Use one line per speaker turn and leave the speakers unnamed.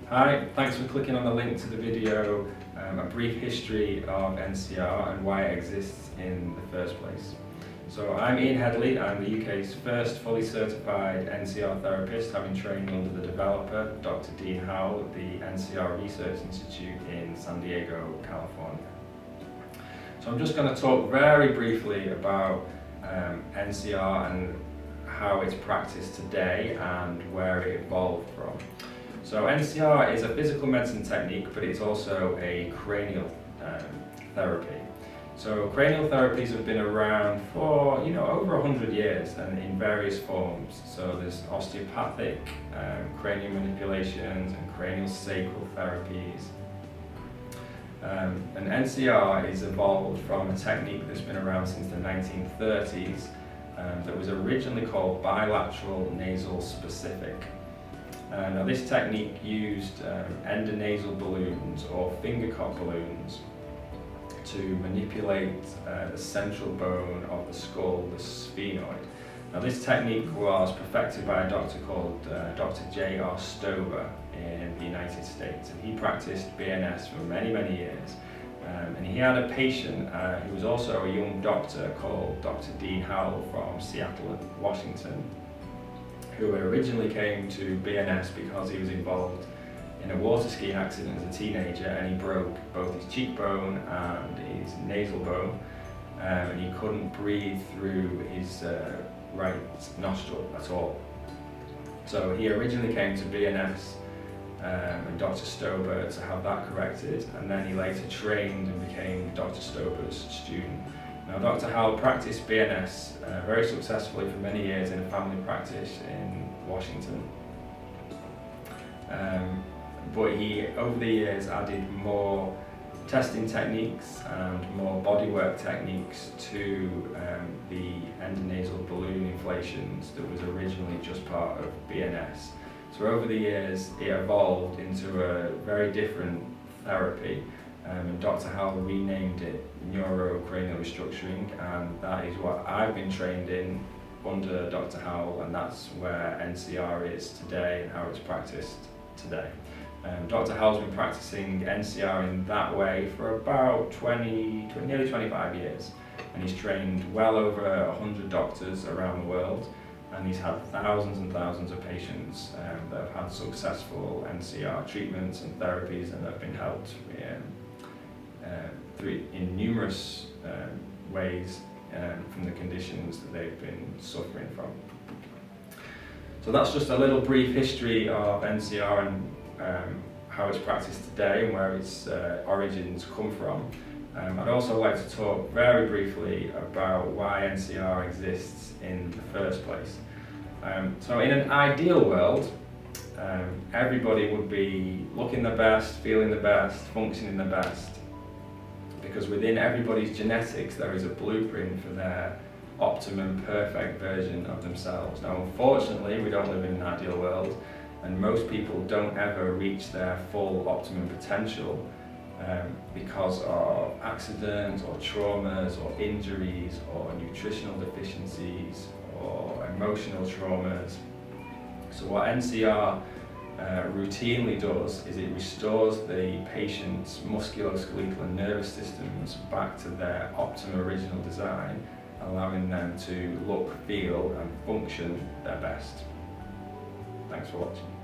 Hi, thanks for clicking on the link to the video, a brief history of NCR and why it exists in the first place. So I'm Ian Headley, I'm the UK's first fully certified NCR therapist, having trained under the developer, Dr. Dean Howell at the NCR Research Institute in San Diego, California. So I'm just going to talk very briefly about NCR and how it's practiced today and where it evolved from. So NCR is a physical medicine technique, but it's also a cranial therapy. So cranial therapies have been around for over 100 years and in various forms. So there's osteopathic cranial manipulations and cranial sacral therapies. And NCR is evolved from a technique that's been around since the 1930s that was originally called bilateral nasal specific. Now this technique used endonasal balloons or finger cup balloons to manipulate the central bone of the skull, the sphenoid. Now this technique was perfected by a doctor called Dr. J.R. Stover in the United States, and he practiced BNS for many years. And he had a patient who was also a young doctor called Dr. Dean Howell from Seattle, Washington, who originally came to BNS because he was involved in a water skiing accident as a teenager, and he broke both his cheekbone and his nasal bone, and he couldn't breathe through his right nostril at all. So he originally came to BNS and Dr. Stover to have that corrected, and then he later trained and became Dr. Stover's student. Now Dr. Howell practiced BNS very successfully for many years in a family practice in Washington. But he, over the years, added more testing techniques and more bodywork techniques to the endonasal balloon inflations that was originally just part of BNS. So over the years, it evolved into a very different therapy. And Dr. Howell renamed it neurocranial restructuring, and that is what I've been trained in under Dr. Howell, and that's where NCR is today and how it's practiced today. Dr. Howell's been practicing NCR in that way for about nearly 25 years, and he's trained well over 100 doctors around the world, and he's had thousands and thousands of patients that have had successful NCR treatments and therapies and have been helped in numerous ways from the conditions that they've been suffering from. So that's just a little brief history of NCR and how it's practiced today and where its origins come from. I'd also like to talk very briefly about why NCR exists in the first place. So in an ideal world, everybody would be looking the best, feeling the best, functioning the best, because within everybody's genetics there is a blueprint for their optimum perfect version of themselves. Now unfortunately we don't live in an ideal world, and most people don't ever reach their full optimum potential because of accidents or traumas or injuries or nutritional deficiencies or emotional traumas. So what NCR routinely does is it restores the patient's musculoskeletal and nervous systems back to their optimum original design, allowing them to look, feel and function their best. Thanks for watching.